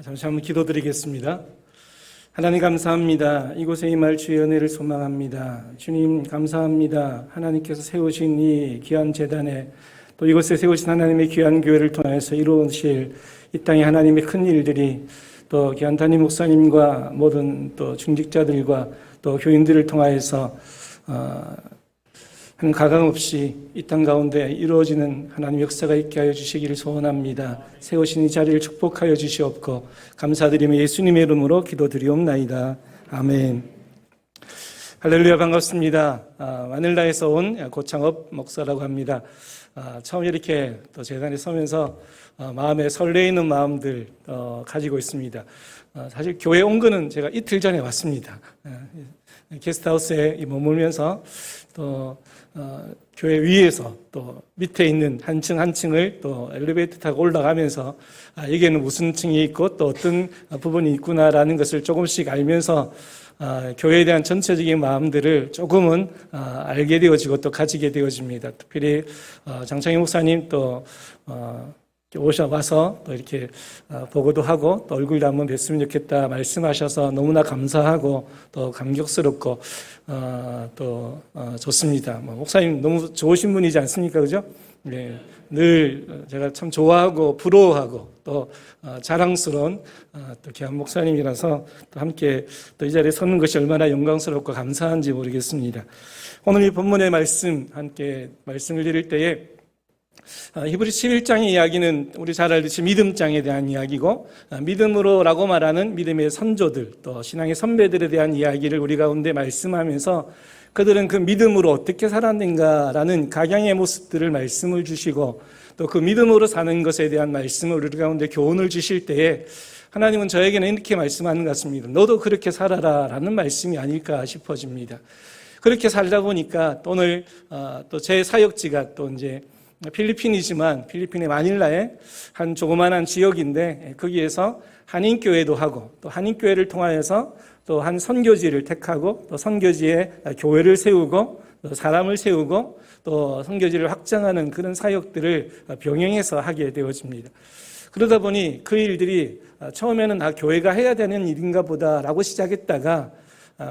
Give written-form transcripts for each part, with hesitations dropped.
잠시 한번 기도드리겠습니다. 하나님 감사합니다. 이곳에 임할 주의 은혜를 소망합니다. 주님 감사합니다. 하나님께서 세우신 이 귀한 제단에 또 이곳에 세우신 하나님의 귀한 교회를 통해서 이루어질 이 땅의 하나님의 큰 일들이 또 귀한 담임 목사님과 모든 또 중직자들과 또 교인들을 통하여서 한 가강 없이 이 땅 가운데 이루어지는 하나님 역사가 있게 하여 주시기를 소원합니다. 세우신 이 자리를 축복하여 주시옵고 감사드리며 예수님의 이름으로 기도드리옵나이다. 아멘. 할렐루야, 반갑습니다. 마닐라에서 온 고창업 목사라고 합니다. 처음 이렇게 또 재단에 서면서 마음에 설레이는 마음들 가지고 있습니다. 사실 교회 온 거는 제가 이틀 전에 왔습니다. 게스트하우스에 머물면서 또 교회 위에서 또 밑에 있는 한 층 한 층을 또 엘리베이터 타고 올라가면서 여기에는 무슨 층이 있고 또 어떤 부분이 있구나라는 것을 조금씩 알면서 교회에 대한 전체적인 마음들을 조금은 알게 되어지고 또 가지게 되어집니다. 특별히 장창희 목사님 또 와서 또 이렇게 보고도 하고 또 얼굴도 한번 뵀으면 좋겠다 말씀하셔서 너무나 감사하고 또 감격스럽고 또 좋습니다. 목사님 너무 좋으신 분이지 않습니까? 그죠? 네, 늘 제가 참 좋아하고 부러워하고 또 자랑스러운 또 귀한 목사님이라서 또 함께 또 이 자리에 서는 것이 얼마나 영광스럽고 감사한지 모르겠습니다. 오늘 이 본문의 말씀 함께 말씀을 드릴 때에 히브리서 11장의 이야기는 우리 잘 알듯이 믿음장에 대한 이야기고 믿음으로라고 말하는 믿음의 선조들 또 신앙의 선배들에 대한 이야기를 우리 가운데 말씀하면서 그들은 그 믿음으로 어떻게 살았는가라는 각양의 모습들을 말씀을 주시고 또 그 믿음으로 사는 것에 대한 말씀을 우리 가운데 교훈을 주실 때에 하나님은 저에게는 이렇게 말씀하는 것 같습니다. 너도 그렇게 살아라 라는 말씀이 아닐까 싶어집니다. 그렇게 살다 보니까 오늘 또 제 사역지가 또 이제 필리핀이지만 필리핀의 마닐라의 한 조그만한 지역인데 거기에서 한인교회도 하고 또 한인교회를 통하여서 또 한 선교지를 택하고 또 선교지에 교회를 세우고 또 사람을 세우고 또 선교지를 확장하는 그런 사역들을 병행해서 하게 되어집니다. 그러다 보니 그 일들이 처음에는 교회가 해야 되는 일인가 보다라고 시작했다가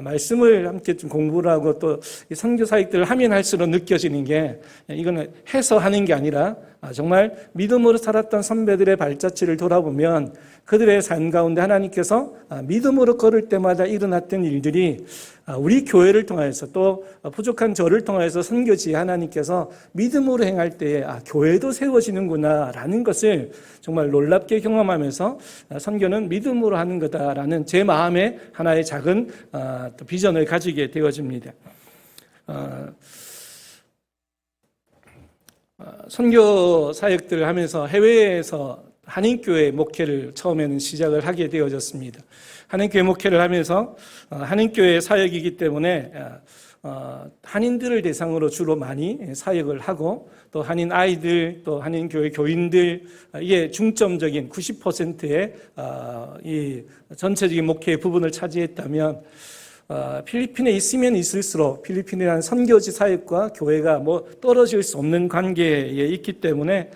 말씀을 함께 좀 공부를 하고 또 선교 사역들을 하면 할수록 느껴지는 게 이거는 해서 하는 게 아니라 정말 믿음으로 살았던 선배들의 발자취를 돌아보면 그들의 삶 가운데 하나님께서 믿음으로 걸을 때마다 일어났던 일들이 우리 교회를 통해서 또 부족한 저를 통해서 선교지에 하나님께서 믿음으로 행할 때에 교회도 세워지는구나 라는 것을 정말 놀랍게 경험하면서 선교는 믿음으로 하는 거다라는 제 마음에 하나의 작은 비전을 가지게 되어집니다. 선교 사역들을 하면서 해외에서 한인교회 목회를 처음에는 시작을 하게 되어졌습니다. 한인교회 목회를 하면서 한인교회 사역이기 때문에 한인들을 대상으로 주로 많이 사역을 하고 또 한인 아이들 또 한인교회 교인들 이게 중점적인 90%의 이 전체적인 목회의 부분을 차지했다면 필리핀에 있으면 있을수록 필리핀이라는 선교지 사역과 교회가 떨어질 수 없는 관계에 있기 때문에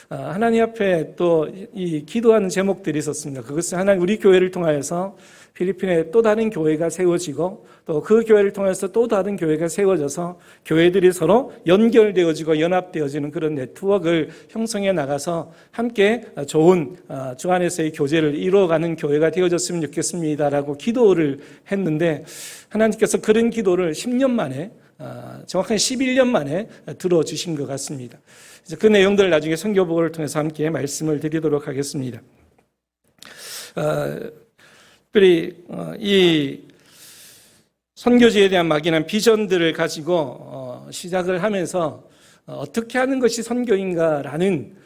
하나님 앞에 또 이 기도하는 제목들이 있었습니다. 그것은 하나님 우리 교회를 통하여서 필리핀에 또 다른 교회가 세워지고 또 그 교회를 통해서 또 다른 교회가 세워져서 교회들이 서로 연결되어지고 연합되어지는 그런 네트워크를 형성해 나가서 함께 좋은 주 안에서의 교제를 이루어가는 교회가 되어졌으면 좋겠습니다라고 기도를 했는데 하나님께서 그런 기도를 10년 만에 정확하게 11년 만에 들어주신 것 같습니다. 그 내용들을 나중에 선교복을 통해서 함께 말씀을 드리도록 하겠습니다. 특별히 이 선교지에 대한 막연한 비전들을 가지고 시작을 하면서 어떻게 하는 것이 선교인가라는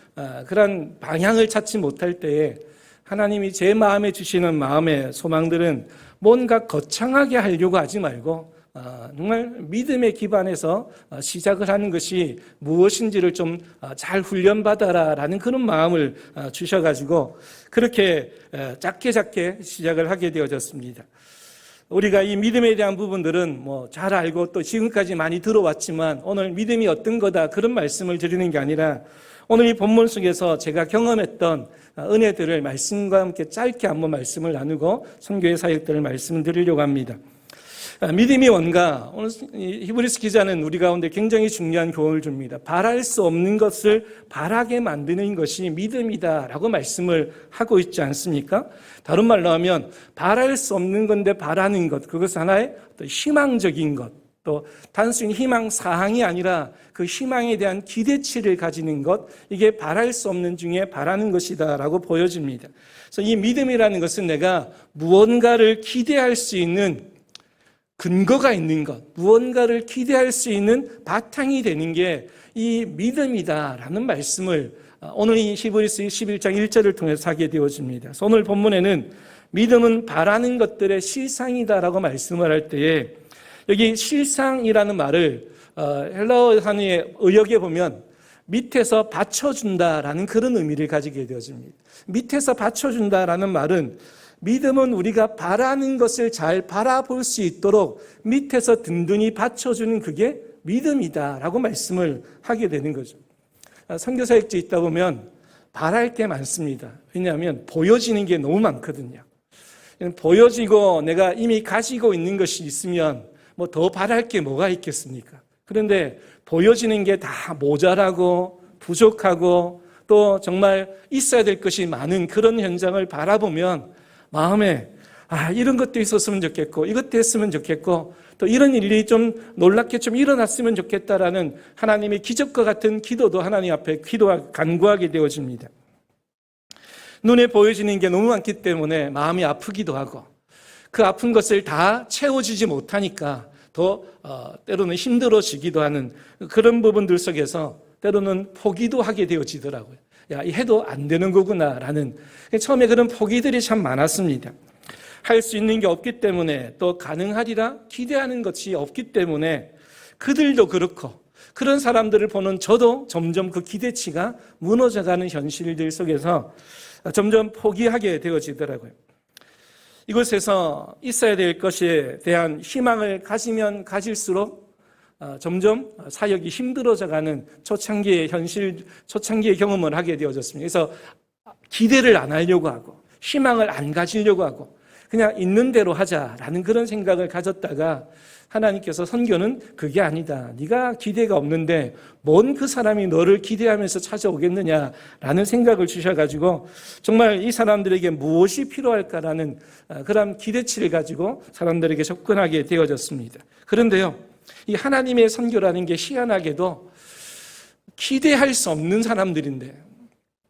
그런 방향을 찾지 못할 때에 하나님이 제 마음에 주시는 마음의 소망들은 뭔가 거창하게 하려고 하지 말고 정말 믿음에 기반해서 시작을 하는 것이 무엇인지를 좀 잘 훈련받아라라는 그런 마음을 주셔가지고 그렇게 작게 시작을 하게 되어졌습니다. 우리가 이 믿음에 대한 부분들은 잘 알고 또 지금까지 많이 들어왔지만 오늘 믿음이 어떤 거다 그런 말씀을 드리는 게 아니라 오늘 이 본문 속에서 제가 경험했던 은혜들을 말씀과 함께 짧게 한번 말씀을 나누고 선교의 사역들을 말씀드리려고 합니다. 믿음이 뭔가? 오늘 히브리서 기자는 우리 가운데 굉장히 중요한 교훈을 줍니다. 바랄 수 없는 것을 바라게 만드는 것이 믿음이다라고 말씀을 하고 있지 않습니까? 다른 말로 하면 바랄 수 없는 건데 바라는 것, 그것은 하나의 희망적인 것, 또 단순히 희망 사항이 아니라 그 희망에 대한 기대치를 가지는 것, 이게 바랄 수 없는 중에 바라는 것이다라고 보여집니다. 그래서 이 믿음이라는 것은 내가 무언가를 기대할 수 있는 근거가 있는 것, 무언가를 기대할 수 있는 바탕이 되는 게 이 믿음이다라는 말씀을 오늘 이 히브리서 11장 1절을 통해서 하게 되어집니다. 그래서 오늘 본문에는 믿음은 바라는 것들의 실상이다라고 말씀을 할 때에 여기 실상이라는 말을 헬라어 단위의 의역에 보면 밑에서 받쳐준다라는 그런 의미를 가지게 되어집니다. 밑에서 받쳐준다라는 말은 믿음은 우리가 바라는 것을 잘 바라볼 수 있도록 밑에서 든든히 받쳐주는 그게 믿음이다라고 말씀을 하게 되는 거죠. 선교사역지 있다 보면 바랄 게 많습니다. 왜냐하면 보여지는 게 너무 많거든요. 보여지고 내가 이미 가지고 있는 것이 있으면 더 바랄 게 뭐가 있겠습니까? 그런데 보여지는 게 다 모자라고 부족하고 또 정말 있어야 될 것이 많은 그런 현장을 바라보면 마음에 이런 것도 있었으면 좋겠고 이것도 했으면 좋겠고 또 이런 일이 좀 놀랍게 좀 일어났으면 좋겠다라는 하나님의 기적과 같은 기도도 하나님 앞에 간구하게 되어집니다. 눈에 보여지는 게 너무 많기 때문에 마음이 아프기도 하고 그 아픈 것을 다 채워주지 못하니까 더 때로는 힘들어지기도 하는 그런 부분들 속에서 때로는 포기도 하게 되어지더라고요. 해도 안 되는 거구나라는 처음에 그런 포기들이 참 많았습니다. 할 수 있는 게 없기 때문에 또 가능하리라 기대하는 것이 없기 때문에 그들도 그렇고 그런 사람들을 보는 저도 점점 그 기대치가 무너져가는 현실들 속에서 점점 포기하게 되어지더라고요. 이곳에서 있어야 될 것에 대한 희망을 가지면 가질수록 점점 사역이 힘들어져가는 초창기의 현실, 초창기의 경험을 하게 되어졌습니다. 그래서 기대를 안 하려고 하고 희망을 안 가지려고 하고 그냥 있는 대로 하자라는 그런 생각을 가졌다가 하나님께서 선교는 그게 아니다. 네가 기대가 없는데 뭔 그 사람이 너를 기대하면서 찾아오겠느냐라는 생각을 주셔가지고 정말 이 사람들에게 무엇이 필요할까라는 그런 기대치를 가지고 사람들에게 접근하게 되어졌습니다. 그런데요, 이 하나님의 선교라는 게 희한하게도 기대할 수 없는 사람들인데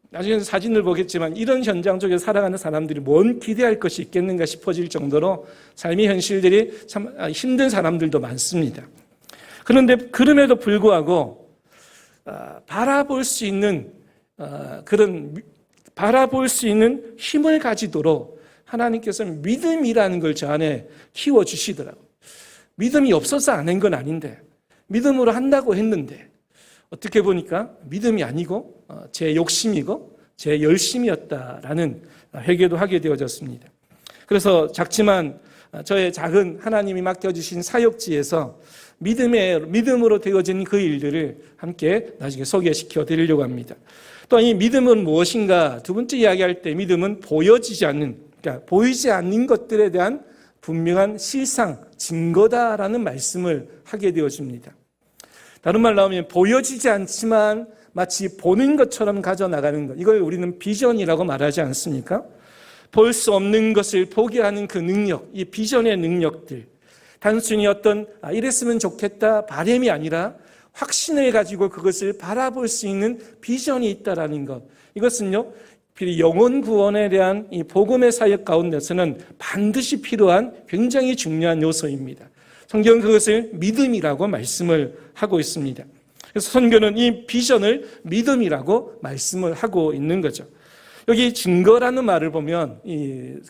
나중에 사진을 보겠지만 이런 현장 속에 살아가는 사람들이 뭔 기대할 것이 있겠는가 싶어질 정도로 삶의 현실들이 참 힘든 사람들도 많습니다. 그런데 그럼에도 불구하고 바라볼 수 있는 힘을 가지도록 하나님께서는 믿음이라는 걸 저 안에 키워주시더라고요. 믿음이 없어서 안 한 건 아닌데 믿음으로 한다고 했는데 어떻게 보니까 믿음이 아니고 제 욕심이고 제 열심이었다라는 회개도 하게 되어졌습니다. 그래서 작지만 저의 작은 하나님이 맡겨주신 사역지에서 믿음으로 되어진 그 일들을 함께 나중에 소개시켜 드리려고 합니다. 또 이 믿음은 무엇인가? 두 번째 이야기할 때 믿음은 보이지 않는 것들에 대한 분명한 실상, 증거다라는 말씀을 하게 되어집니다. 다른 말로 하면 보여지지 않지만 마치 보는 것처럼 가져나가는 것. 이걸 우리는 비전이라고 말하지 않습니까? 볼 수 없는 것을 보게 하는 그 능력, 이 비전의 능력들. 단순히 어떤 이랬으면 좋겠다 바람이 아니라 확신을 가지고 그것을 바라볼 수 있는 비전이 있다라는 것. 이것은요, 영혼 구원에 대한 이 복음의 사역 가운데서는 반드시 필요한 굉장히 중요한 요소입니다. 성경은 그것을 믿음이라고 말씀을 하고 있습니다. 그래서 선교는 이 비전을 믿음이라고 말씀을 하고 있는 거죠. 여기 증거라는 말을 보면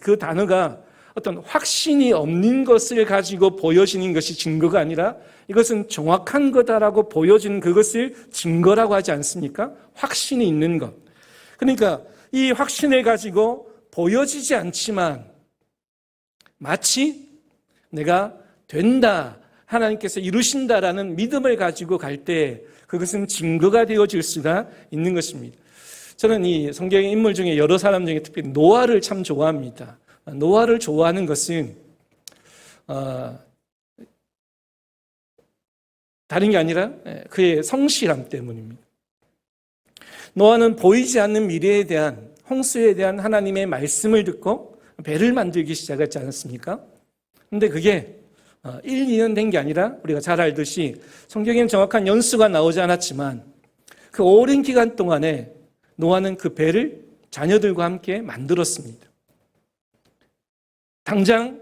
그 단어가 어떤 확신이 없는 것을 가지고 보여지는 것이 증거가 아니라 이것은 정확한 거다라고 보여지는 그것을 증거라고 하지 않습니까? 확신이 있는 것. 그러니까 이 확신을 가지고 보여지지 않지만 마치 내가 된다, 하나님께서 이루신다라는 믿음을 가지고 갈 때 그것은 증거가 되어질 수가 있는 것입니다. 저는 이 성경의 인물 중에 여러 사람 중에 특히 노아를 참 좋아합니다. 노아를 좋아하는 것은 다른 게 아니라 그의 성실함 때문입니다. 노아는 보이지 않는 미래에 대한, 홍수에 대한 하나님의 말씀을 듣고 배를 만들기 시작했지 않았습니까? 그런데 그게 1, 2년 된 게 아니라 우리가 잘 알듯이 성경에는 정확한 연수가 나오지 않았지만 그 오랜 기간 동안에 노아는 그 배를 자녀들과 함께 만들었습니다. 당장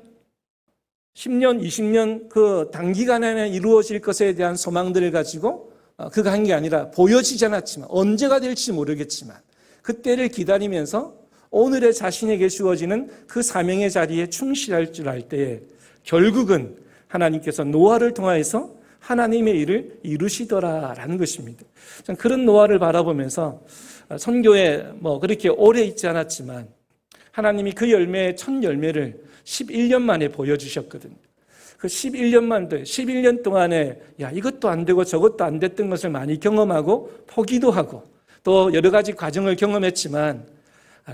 10년, 20년 그 단기간 안에 이루어질 것에 대한 소망들을 가지고 그가 한 게 아니라 보여지지 않았지만 언제가 될지 모르겠지만 그때를 기다리면서 오늘의 자신에게 주어지는 그 사명의 자리에 충실할 줄 알 때에 결국은 하나님께서 노아를 통하여서 하나님의 일을 이루시더라라는 것입니다. 그런 노아를 바라보면서 선교에 그렇게 오래 있지 않았지만 하나님이 그 열매의 첫 열매를 11년 만에 보여주셨거든요. 그 11년 동안에 이것도 안 되고 저것도 안 됐던 것을 많이 경험하고 포기도 하고 또 여러 가지 과정을 경험했지만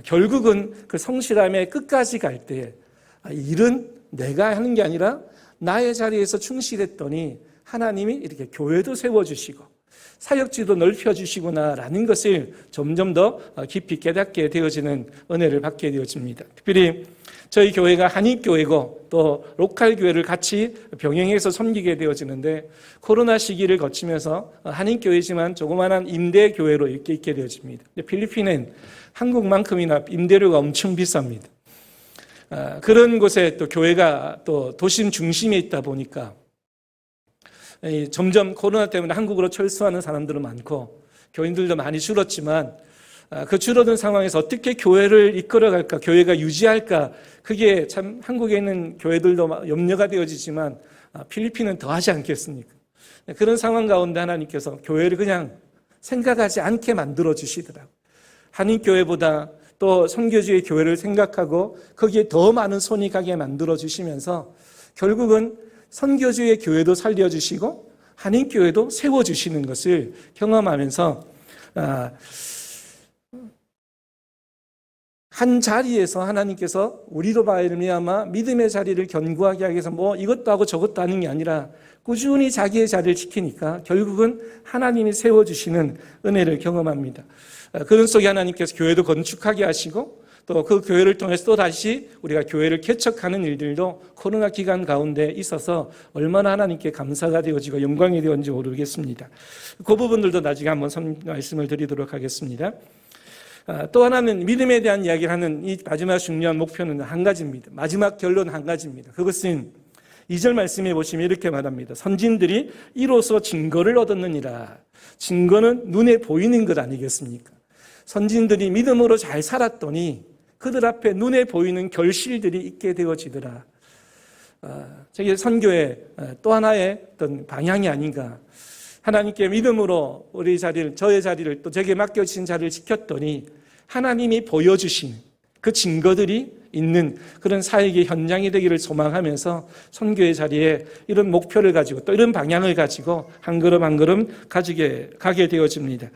결국은 그 성실함의 끝까지 갈 때 일은 내가 하는 게 아니라 나의 자리에서 충실했더니 하나님이 이렇게 교회도 세워주시고 사역지도 넓혀주시구나라는 것을 점점 더 깊이 깨닫게 되어지는 은혜를 받게 되어집니다. 특별히 저희 교회가 한인교회고 또 로컬 교회를 같이 병행해서 섬기게 되어지는데 코로나 시기를 거치면서 한인교회지만 조그마한 임대교회로 이렇게 있게 되어집니다. 필리핀은 한국만큼이나 임대료가 엄청 비쌉니다. 그런 곳에 또 교회가 또 도심 중심에 있다 보니까 점점 코로나 때문에 한국으로 철수하는 사람들은 많고 교인들도 많이 줄었지만 그 줄어든 상황에서 어떻게 교회를 이끌어갈까, 교회가 유지할까, 그게 참 한국에 있는 교회들도 염려가 되어지지만 필리핀은 더 하지 않겠습니까? 그런 상황 가운데 하나님께서 교회를 그냥 생각하지 않게 만들어 주시더라고요. 한인교회보다 또 선교주의 교회를 생각하고 거기에 더 많은 손이 가게 만들어 주시면서 결국은 선교주의 교회도 살려주시고 한인교회도 세워주시는 것을 경험하면서 한 자리에서 하나님께서 우리로 말미암아 믿음의 자리를 견고하게 하기 위해서 이것도 하고 저것도 하는 게 아니라 꾸준히 자기의 자리를 지키니까 결국은 하나님이 세워주시는 은혜를 경험합니다. 그런 속에 하나님께서 교회도 건축하게 하시고 또 그 교회를 통해서 또 다시 우리가 교회를 개척하는 일들도 코로나 기간 가운데 있어서 얼마나 하나님께 감사가 되어지고 영광이 되었는지 모르겠습니다. 그 부분들도 나중에 한번 말씀을 드리도록 하겠습니다. 또 하나는 믿음에 대한 이야기를 하는 이 마지막 중요한 목표는 한 가지입니다. 마지막 결론 한 가지입니다. 그것은 2절 말씀에 보시면 이렇게 말합니다. 선진들이 이로써 증거를 얻었느니라. 증거는 눈에 보이는 것 아니겠습니까? 선진들이 믿음으로 잘 살았더니 그들 앞에 눈에 보이는 결실들이 있게 되어지더라. 저게 선교의 또 하나의 어떤 방향이 아닌가. 하나님께 믿음으로 우리 자리를, 저의 자리를 또 제게 맡겨주신 자리를 지켰더니 하나님이 보여주신 그 증거들이 있는 그런 사역의 현장이 되기를 소망하면서 선교의 자리에 이런 목표를 가지고 또 이런 방향을 가지고 한 걸음 한 걸음 가게 되어집니다.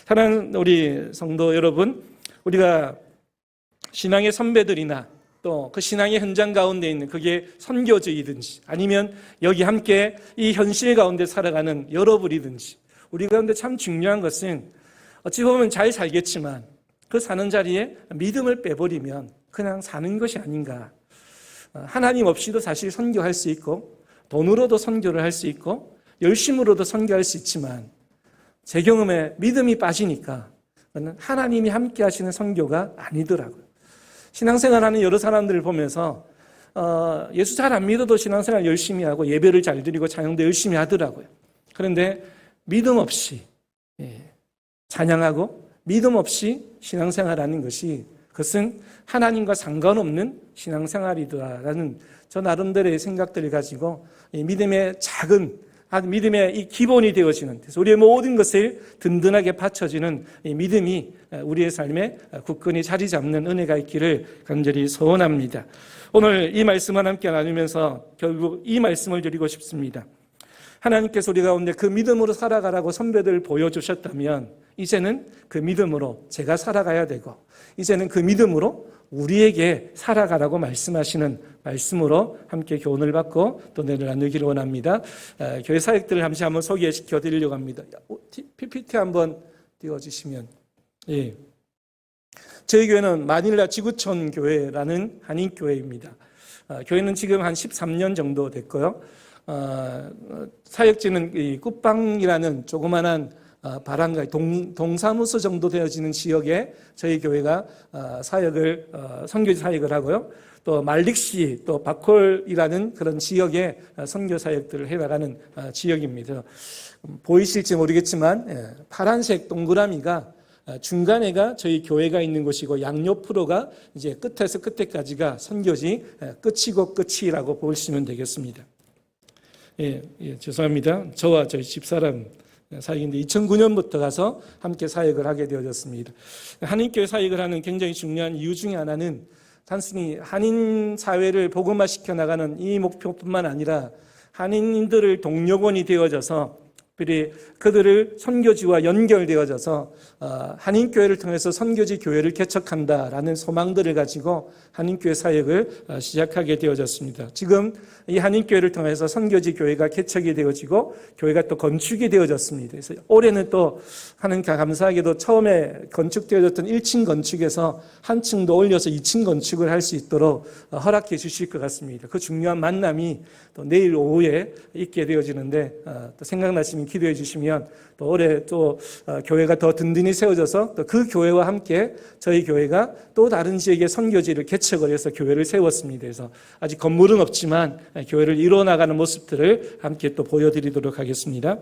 사랑하는 우리 성도 여러분, 우리가 신앙의 선배들이나 또 그 신앙의 현장 가운데 있는 그게 선교주이든지 아니면 여기 함께 이 현실 가운데 살아가는 여러분이든지 우리 가운데 참 중요한 것은 어찌 보면 잘 살겠지만 그 사는 자리에 믿음을 빼버리면 그냥 사는 것이 아닌가. 하나님 없이도 사실 선교할 수 있고 돈으로도 선교를 할 수 있고 열심으로도 선교할 수 있지만 제 경험에 믿음이 빠지니까 하나님이 함께 하시는 선교가 아니더라고요. 신앙생활하는 여러 사람들을 보면서 예수 잘 안 믿어도 신앙생활 열심히 하고 예배를 잘 드리고 찬양도 열심히 하더라고요. 그런데 믿음 없이 찬양하고 믿음 없이 신앙생활하는 것이 그것은 하나님과 상관없는 신앙생활이다라는 저 나름대로의 생각들을 가지고 믿음의 작은 믿음의 이 기본이 되어지는, 우리의 모든 것을 든든하게 받쳐주는 이 믿음이 우리의 삶에 굳건히 자리 잡는 은혜가 있기를 간절히 소원합니다. 오늘 이 말씀을 함께 나누면서 결국 이 말씀을 드리고 싶습니다. 하나님께서 우리 가운데 그 믿음으로 살아가라고 선배들을 보여주셨다면 이제는 그 믿음으로 제가 살아가야 되고, 이제는 그 믿음으로 우리에게 살아가라고 말씀하시는 말씀으로 함께 교훈을 받고 또 은혜를 나누기를 원합니다. 교회 사역들을 잠시 한번 소개시켜 드리려고 합니다. PPT 한번 띄워주시면. 예. 저희 교회는 마닐라 지구촌 교회라는 한인교회입니다. 교회는 지금 한 13년 정도 됐고요. 사역지는 이 굿방이라는 조그만한 바람가 동사무소 정도 되어지는 지역에 저희 교회가 사역을 선교지 사역을 하고요. 또 말릭시 또 바콜이라는 그런 지역에 선교 사역들을 해나가는 지역입니다. 보이실지 모르겠지만 파란색 동그라미가 중간에가 저희 교회가 있는 곳이고 양옆으로가 이제 끝에서 끝에까지가 선교지 끝이고 끝이라고 보시면 되겠습니다. 죄송합니다. 저와 저희 집사람 사역인데 2009년부터 가서 함께 사역을 하게 되어졌습니다. 한인교회 사역을 하는 굉장히 중요한 이유 중에 하나는 단순히 한인 사회를 복음화시켜 나가는 이 목표뿐만 아니라 한인인들을 동력원이 되어져서 그들을 선교지와 연결되어져서 한인교회를 통해서 선교지 교회를 개척한다라는 소망들을 가지고 한인교회 사역을 시작하게 되어졌습니다. 지금 이 한인교회를 통해서 선교지 교회가 개척이 되어지고 교회가 또 건축이 되어졌습니다. 그래서 올해는 또 하나님께 감사하게도 처음에 건축되어졌던 1층 건축에서 한 층 더 올려서 2층 건축을 할 수 있도록 허락해 주실 것 같습니다. 그 중요한 만남이 또 내일 오후에 있게 되어지는데 또 생각나시면 기도해 주시면 또 올해 또 교회가 더 든든히 세워져서 또 그 교회와 함께 저희 교회가 또 다른 지역의 선교지를 개척을 해서 교회를 세웠습니다. 그래서 아직 건물은 없지만 교회를 이루어나가는 모습들을 함께 또 보여드리도록 하겠습니다.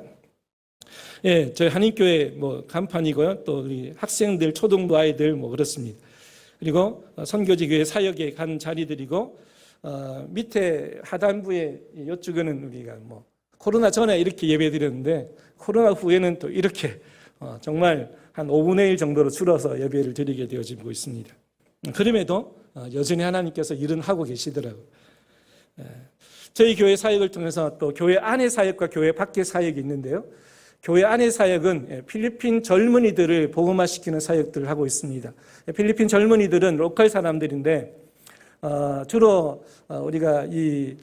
예, 저희 한인교회 간판이고요. 또 우리 학생들, 초등부 아이들 그렇습니다. 그리고 선교지 교회 사역에 간 자리들이고 밑에 하단부에 이쪽에는 우리가 코로나 전에 이렇게 예배드렸는데 코로나 후에는 또 이렇게 정말 한 5분의 1 정도로 줄어서 예배를 드리게 되어지고 있습니다. 그럼에도 여전히 하나님께서 일은 하고 계시더라고요. 저희 교회 사역을 통해서 또 교회 안의 사역과 교회 밖의 사역이 있는데요. 교회 안의 사역은 필리핀 젊은이들을 복음화시키는 사역들을 하고 있습니다. 필리핀 젊은이들은 로컬 사람들인데 주로 우리가 이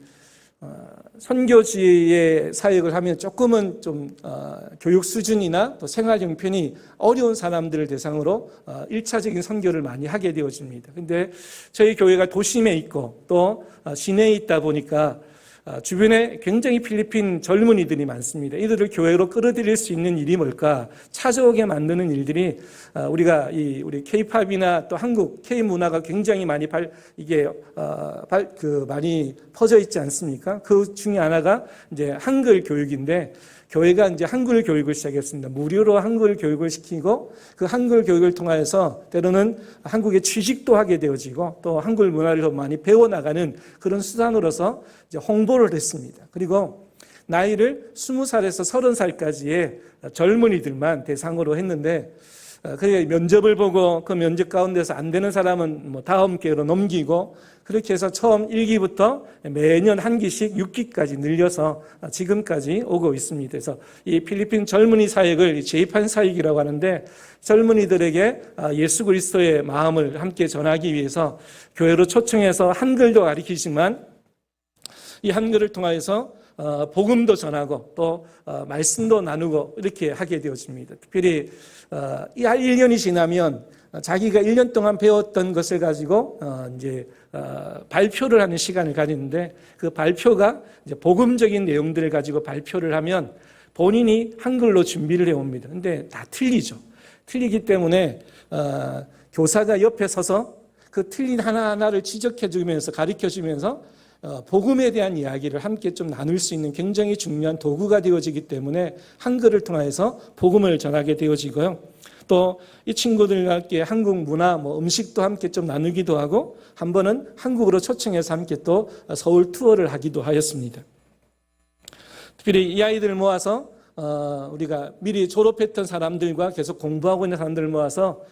선교지의 사역을 하면 조금은 좀 교육 수준이나 또 생활 형편이 어려운 사람들을 대상으로 1차적인 선교를 많이 하게 되어집니다. 근데 저희 교회가 도심에 있고 또 시내에 있다 보니까 주변에 굉장히 필리핀 젊은이들이 많습니다. 이들을 교회로 끌어들일 수 있는 일이 뭘까? 찾아오게 만드는 일들이 우리가 우리 K-팝이나 또 한국 K-문화가 굉장히 많이 많이 퍼져 있지 않습니까? 그 중에 하나가 이제 한글 교육인데 교회가 이제 한글 교육을 시작했습니다. 무료로 한글 교육을 시키고 그 한글 교육을 통해서 때로는 한국에 취직도 하게 되어지고 또 한글 문화를 더 많이 배워나가는 그런 수단으로서 이제 홍보를 했습니다. 그리고 나이를 20살에서 30살까지의 젊은이들만 대상으로 했는데 그게 면접을 보고 그 면접 가운데서 안 되는 사람은 다음 기회로 넘기고 그렇게 해서 처음 1기부터 매년 한 기씩 6기까지 늘려서 지금까지 오고 있습니다. 그래서 이 필리핀 젊은이 사역을 제2판 사역이라고 하는데 젊은이들에게 예수 그리스도의 마음을 함께 전하기 위해서 교회로 초청해서 한글도 가르치지만 이 한글을 통해서 복음도 전하고 또 말씀도 나누고 이렇게 하게 되어집니다. 특별히 1년이 지나면 자기가 1년 동안 배웠던 것을 가지고 이제 발표를 하는 시간을 가지는데 그 발표가 이제 복음적인 내용들을 가지고 발표를 하면 본인이 한글로 준비를 해옵니다. 근데 다 틀리죠. 틀리기 때문에 교사가 옆에 서서 그 틀린 하나하나를 지적해 주면서 가르쳐 주면서 복음에 대한 이야기를 함께 좀 나눌 수 있는 굉장히 중요한 도구가 되어지기 때문에 한글을 통해서 복음을 전하게 되어지고요. 또 이 친구들과 함께 한국 문화, 음식도 함께 좀 나누기도 하고 한 번은 한국으로 초청해서 함께 또 서울 투어를 하기도 하였습니다. 특별히 이 아이들을 모아서 우리가 미리 졸업했던 사람들과 계속 공부하고 있는 사람들을 모아서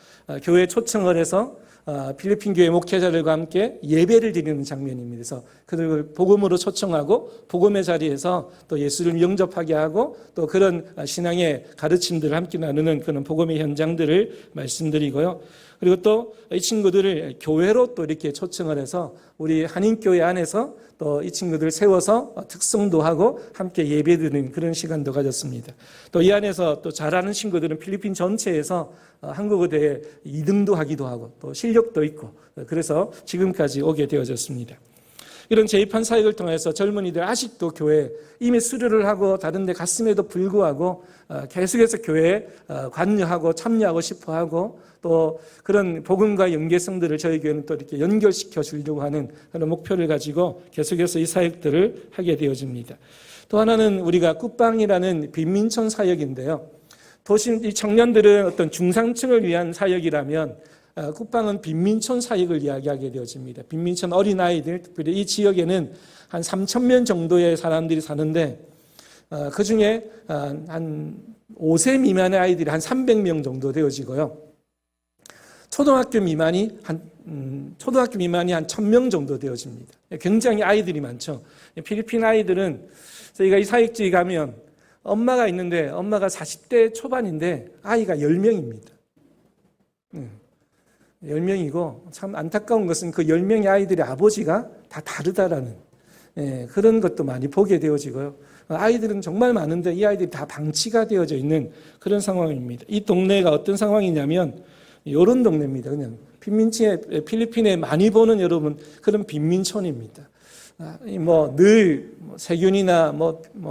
교회에 초청을 해서 필리핀 교회 목회자들과 함께 예배를 드리는 장면입니다. 그래서 그들을 복음으로 초청하고 복음의 자리에서 또 예수를 영접하게 하고 또 그런 신앙의 가르침들을 함께 나누는 그런 복음의 현장들을 말씀드리고요. 그리고 또 이 친구들을 교회로 또 이렇게 초청을 해서 우리 한인교회 안에서 또 이 친구들을 세워서 특성도 하고 함께 예배드리는 그런 시간도 가졌습니다. 또 이 안에서 또 잘하는 친구들은 필리핀 전체에서 한국어 대회 2등도 하기도 하고 또 실력도 있고 그래서 지금까지 오게 되어졌습니다. 이런 재입한 사역을 통해서 젊은이들 아직도 교회 이미 수료를 하고 다른 데 갔음에도 불구하고 계속해서 교회에 관여하고 참여하고 싶어하고 또 그런 복음과 연계성들을 저희 교회는 또 이렇게 연결시켜 주려고 하는 그런 목표를 가지고 계속해서 이 사역들을 하게 되어집니다. 또 하나는 우리가 굿방이라는 빈민촌 사역인데요. 도심 이 청년들은 어떤 중산층을 위한 사역이라면 굿방은 빈민촌 사역을 이야기하게 되어집니다. 빈민촌 어린아이들, 특별히 이 지역에는 한 3,000명 정도의 사람들이 사는데 그중에 한 5세 미만의 아이들이 한 300명 정도 되어지고요. 초등학교 미만이 한 1,000명 정도 되어집니다. 굉장히 아이들이 많죠. 필리핀 아이들은 저희가 이 사역지에 가면 엄마가 있는데 엄마가 40대 초반인데 아이가 10명입니다. 10명이고 참 안타까운 것은 그 10명의 아이들의 아버지가 다 다르다라는 그런 것도 많이 보게 되어지고요. 아이들은 정말 많은데 이 아이들이 다 방치가 되어져 있는 그런 상황입니다. 이 동네가 어떤 상황이냐면 이런 동네입니다. 그냥 필리핀에 많이 보는 여러분 그런 빈민촌입니다. 늘 세균이나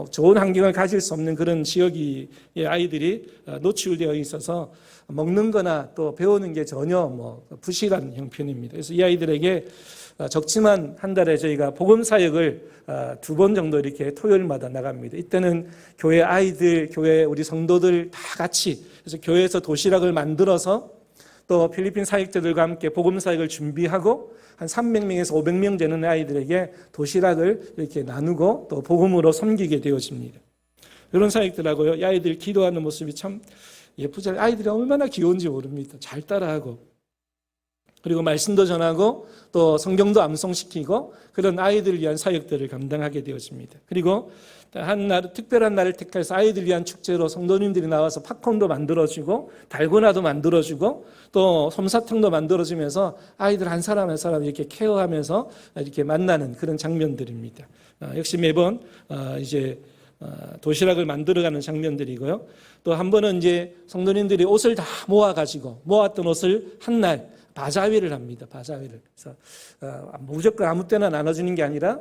좋은 환경을 가질 수 없는 그런 지역의 아이들이 노출되어 있어서 먹는 거나 또 배우는 게 전혀 부실한 형편입니다. 그래서 이 아이들에게 적지만 한 달에 저희가 복음 사역을 2번 정도 이렇게 토요일마다 나갑니다. 이때는 교회 아이들, 교회 우리 성도들 다 같이 그래서 교회에서 도시락을 만들어서 또 필리핀 사역자들과 함께 복음 사역을 준비하고 한 300명에서 500명 되는 아이들에게 도시락을 이렇게 나누고 또 복음으로 섬기게 되어집니다. 이런 사역들하고요. 이 아이들 기도하는 모습이 참 예쁘죠. 아이들이 얼마나 귀여운지 모릅니다. 잘 따라하고 그리고 말씀도 전하고 또 성경도 암송시키고 그런 아이들을 위한 사역들을 감당하게 되어집니다. 그리고 한 날 특별한 날을 택해서 아이들을 위한 축제로 성도님들이 나와서 팝콘도 만들어주고 달고나도 만들어주고 또 솜사탕도 만들어주면서 아이들 한 사람 한 사람 이렇게 케어하면서 이렇게 만나는 그런 장면들입니다. 역시 매번 이제 도시락을 만들어가는 장면들이고요. 또 한 번은 이제 성도님들이 옷을 다 모아가지고 모았던 옷을 한 날 바자회를 합니다. 바자회를. 그래서 무조건 아무 때나 나눠주는 게 아니라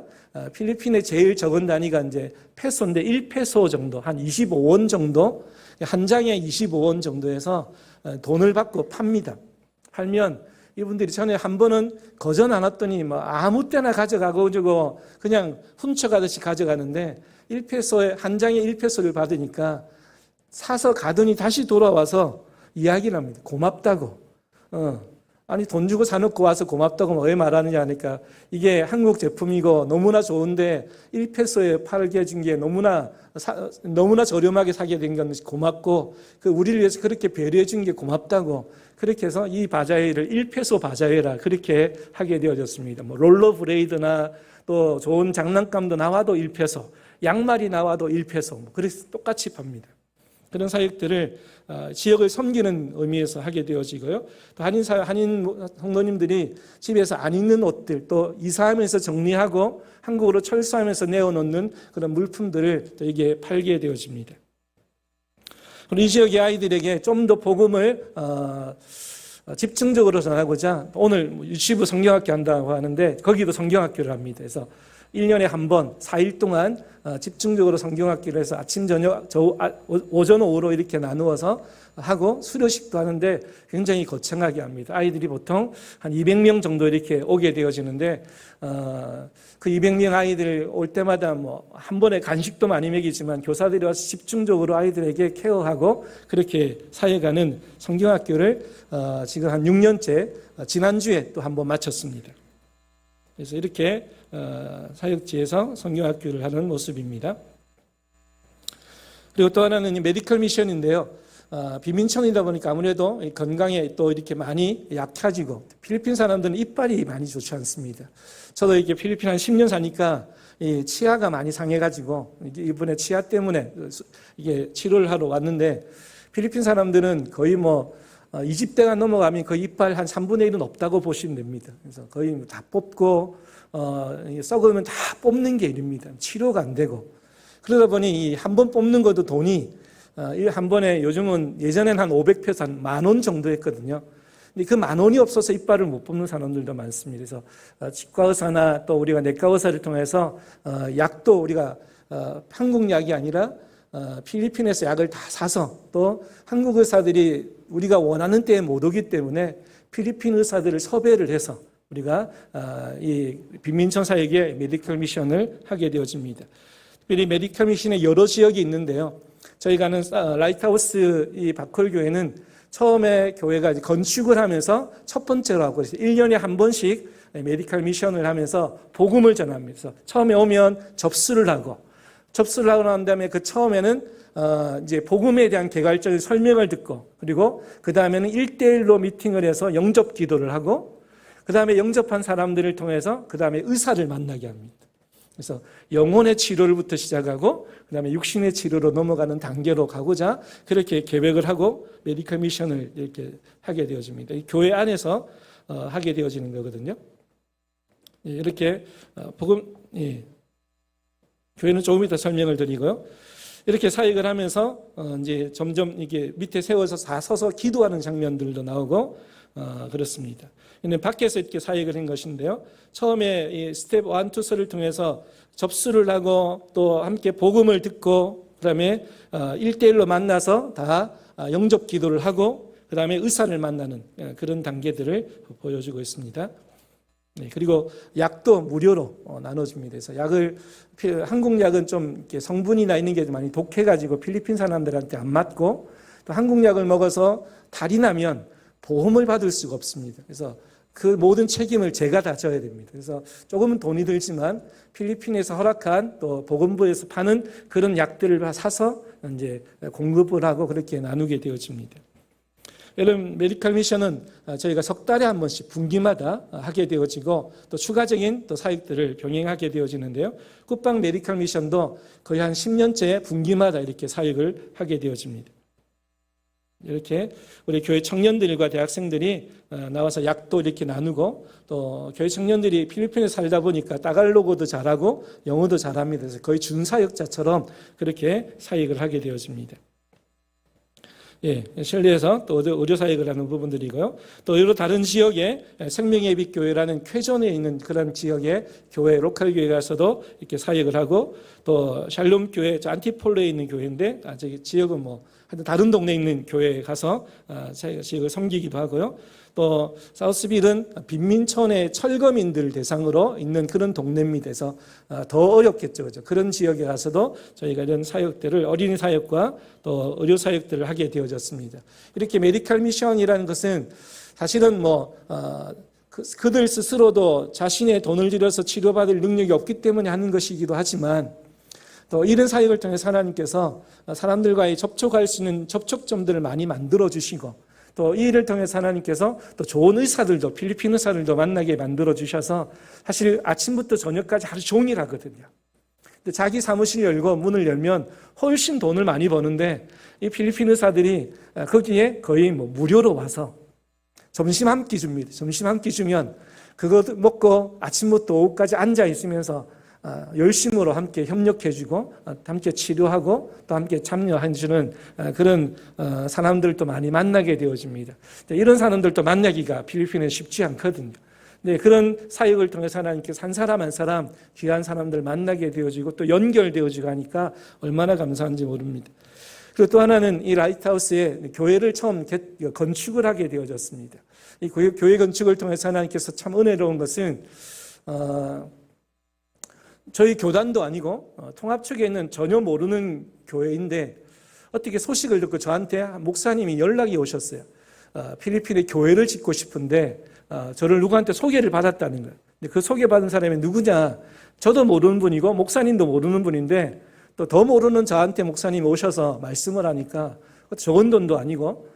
필리핀의 제일 적은 단위가 이제 페소인데 1페소 정도, 한 25원 정도, 한 장에 25원 정도에서 돈을 받고 팝니다. 팔면 이분들이 전에 한 번은 거저 안 왔더니 아무 때나 가져가고 그냥 훔쳐가듯이 가져가는데 1페소에 한 장에 1페소를 받으니까 사서 가더니 다시 돌아와서 이야기를 합니다. 고맙다고. 아니 돈 주고 사놓고 와서 고맙다고 왜 말하느냐 하니까 이게 한국 제품이고 너무나 좋은데 1페소에 팔게 준 게 너무나 저렴하게 사게 된 건 고맙고 우리를 위해서 그렇게 배려해 준 게 고맙다고 그렇게 해서 이 바자회를 1페소 바자회라 그렇게 하게 되어졌습니다. 롤러브레이드나 또 좋은 장난감도 나와도 1페소, 양말이 나와도 1페소 그래서 똑같이 팝니다. 그런 사역들을 지역을 섬기는 의미에서 하게 되어지고요. 또 한인 성도님들이 집에서 안 입는 옷들 또 이사하면서 정리하고 한국으로 철수하면서 내어놓는 그런 물품들을 또 이게 팔게 되어집니다. 그리고 이 지역의 아이들에게 좀 더 복음을 집중적으로 전하고자 오늘 유치부 성경학교 한다고 하는데 거기도 성경학교를 합니다. 그래서 1년에 한 번 4일 동안 집중적으로 성경학기를 해서 아침, 저녁, 오전, 오후로 이렇게 나누어서 하고 수료식도 하는데 굉장히 거창하게 합니다. 아이들이 보통 한 200명 정도 이렇게 오게 되어지는데 그 200명 아이들 올 때마다 한 번에 간식도 많이 먹이지만 교사들이 와서 집중적으로 아이들에게 케어하고 그렇게 사역하는 성경학교를 지금 한 6년째 지난주에 또 한 번 마쳤습니다. 그래서 이렇게 사역지에서 성경학교를 하는 모습입니다. 그리고 또 하나는 이 메디컬 미션인데요. 빈민촌이다 보니까 아무래도 건강에 또 이렇게 많이 약해지고, 필리핀 사람들은 이빨이 많이 좋지 않습니다. 저도 이렇게 필리핀 한 10년 사니까 이 치아가 많이 상해가지고 이번에 치아 때문에 이게 치료를 하러 왔는데, 필리핀 사람들은 거의 뭐 20대가 넘어가면 거의 이빨 한 3분의 1은 없다고 보시면 됩니다. 그래서 거의 다 뽑고 썩으면 다 뽑는 게 일입니다. 치료가 안 되고. 그러다 보니 한 번 뽑는 것도 돈이 한 번에, 요즘은 예전엔 한 500페소, 한 10,000원 정도 했거든요. 근데 그 10,000원이 없어서 이빨을 못 뽑는 사람들도 많습니다. 그래서 치과 의사나 또 우리가 내과 의사를 통해서 약도 우리가 한국 약이 아니라 필리핀에서 약을 다 사서, 또 한국 의사들이 우리가 원하는 때에 못 오기 때문에 필리핀 의사들을 섭외를 해서 우리가 이 빈민촌 사역의 메디컬 미션을 하게 되어집니다. 특별히 메디컬 미션의 여러 지역이 있는데요. 저희가 아는 라이트하우스 이 바콜 교회는 처음에 교회가 건축을 하면서 첫 번째로 하고 있어요. 1년에 한 번씩 메디컬 미션을 하면서 복음을 전합니다. 그래서 처음에 오면 접수를 하고 난 다음에 그 처음에는 이제 복음에 대한 개괄적인 설명을 듣고, 그리고 그 다음에는 1대1로 미팅을 해서 영접 기도를 하고, 그 다음에 영접한 사람들을 통해서 그 다음에 의사를 만나게 합니다. 그래서 영혼의 치료를부터 시작하고 그 다음에 육신의 치료로 넘어가는 단계로 가고자 그렇게 계획을 하고 메디컬 미션을 이렇게 하게 되어집니다. 이 교회 안에서 하게 되어지는 거거든요. 이렇게 복음, 교회는 조금 이따 설명을 드리고요. 이렇게 사역을 하면서 이제 점점 이게 밑에 세워서 다 서서 기도하는 장면들도 나오고 그렇습니다. 이는 밖에서 이렇게 사역을 한 것인데요. 처음에 이 스텝 1, 2서를 통해서 접수를 하고 또 함께 복음을 듣고 그다음에 1대1로 만나서 다 영접 기도를 하고 그다음에 의사를 만나는 그런 단계들을 보여주고 있습니다. 그리고 약도 무료로 나눠줍니다. 그래서 약을, 한국 약은 좀 이렇게 성분이나 있는 게 많이 독해가지고 필리핀 사람들한테 안 맞고, 또 한국 약을 먹어서 탈이 나면 보험을 받을 수가 없습니다. 그래서 그 모든 책임을 제가 다 져야 됩니다. 그래서 조금은 돈이 들지만 필리핀에서 허락한 또 보건부에서 파는 그런 약들을 사서 이제 공급을 하고 그렇게 나누게 되어집니다. 여러분, 메디컬 미션은 저희가 석 달에 한 번씩 분기마다 하게 되어지고 또 추가적인 또 사역들을 병행하게 되어지는데요. 굿방 메디컬 미션도 거의 한 10년째 분기마다 이렇게 사역을 하게 되어집니다. 이렇게 우리 교회 청년들과 대학생들이 나와서 약도 이렇게 나누고, 또 교회 청년들이 필리핀에 살다 보니까 따갈로그도 잘하고 영어도 잘합니다. 그래서 거의 준사역자처럼 그렇게 사역을 하게 되어집니다. 셸리에서 또 의료 사역을 하는 부분들이고요. 또 여러 다른 지역에 생명예비 교회라는 쾌전에 있는 그런 지역의 교회, 로컬 교회 가서도 이렇게 사역을 하고, 또 샬롬 교회, 안티폴로에 있는 교회인데, 저기 지역은 뭐 다른 동네에 있는 교회에 가서 지역을 섬기기도 하고요. 또 사우스빌은 빈민촌의 철거민들 대상으로 있는 그런 동네입니다. 그래서 더 어렵겠죠. 그렇죠? 그런 지역에 가서도 저희가 이런 사역들을, 어린이 사역과 또 의료 사역들을 하게 되어졌습니다. 이렇게 메디컬 미션이라는 것은 사실은 뭐 그들 스스로도 자신의 돈을 들여서 치료받을 능력이 없기 때문에 하는 것이기도 하지만, 또 이런 사역을 통해서 하나님께서 사람들과의 접촉할 수 있는 접촉점들을 많이 만들어 주시고, 또 이 일을 통해서 하나님께서 또 좋은 의사들도, 필리핀 의사들도 만나게 만들어 주셔서 사실 아침부터 저녁까지 하루 종일 하거든요. 근데 자기 사무실 열고 문을 열면 훨씬 돈을 많이 버는데, 이 필리핀 의사들이 거기에 거의 뭐 무료로 와서 점심 한 끼 줍니다. 점심 한 끼 주면 그거 먹고 아침부터 오후까지 앉아 있으면서 열심으로 함께 협력해주고 함께 치료하고 또 함께 참여해주는 그런 사람들도 많이 만나게 되어집니다. 이런 사람들도 만나기가 필리핀에 쉽지 않거든요. 네, 그런 사역을 통해서 하나님께서 한 사람 한 사람 귀한 사람들 만나게 되어지고 또 연결되어지고 하니까 얼마나 감사한지 모릅니다. 그리고 또 하나는 이 라이트하우스에 교회를 처음 건축을 하게 되어졌습니다. 이 교회 건축을 통해서 하나님께서 참 은혜로운 것은 저희 교단도 아니고 통합 측에 있는 전혀 모르는 교회인데 어떻게 소식을 듣고 저한테 목사님이 연락이 오셨어요. 필리핀에 교회를 짓고 싶은데 저를 누구한테 소개를 받았다는 거예요. 근데 그 소개받은 사람이 누구냐? 저도 모르는 분이고 목사님도 모르는 분인데 또 더 모르는 저한테 목사님이 오셔서 말씀을 하니까 좋은 돈도 아니고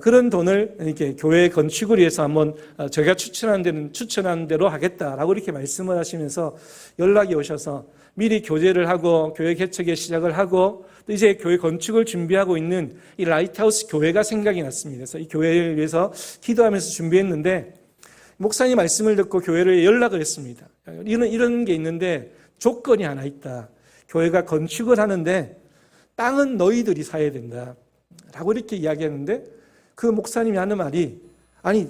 그런 돈을 이렇게 교회 건축을 위해서 한번 제가 추천하는 대로 하겠다라고 이렇게 말씀을 하시면서 연락이 오셔서 미리 교제를 하고 교회 개척에 시작을 하고 또 이제 교회 건축을 준비하고 있는 이 라이트하우스 교회가 생각이 났습니다. 그래서 이 교회를 위해서 기도하면서 준비했는데 목사님 말씀을 듣고 교회를 연락을 했습니다. 이런 게 있는데 조건이 하나 있다. 교회가 건축을 하는데 땅은 너희들이 사야 된다. 라고 이렇게 이야기하는데 그 목사님이 하는 말이 아니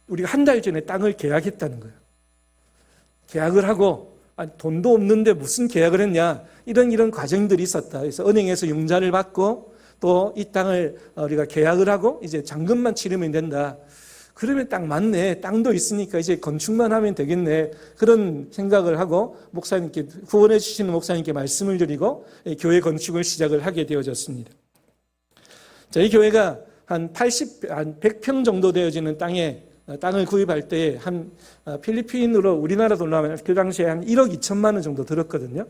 우리가 한 달 전에 땅을 계약했다는 거예요. 계약을 하고 아니, 돈도 없는데 무슨 계약을 했냐 이런 과정들이 있었다. 그래서 은행에서 융자를 받고 또 이 땅을 우리가 계약을 하고 이제 잔금만 치르면 된다. 그러면 딱 맞네. 땅도 있으니까 이제 건축만 하면 되겠네. 그런 생각을 하고 목사님께 후원해 주시는 목사님께 말씀을 드리고 교회 건축을 시작을 하게 되어졌습니다. 자, 이 교회가 한 100평 정도 되어지는 땅을 구입할 때 필리핀으로 우리나라 돈으로 하면 그 당시에 한 1억 2천만 원 정도 들었거든요.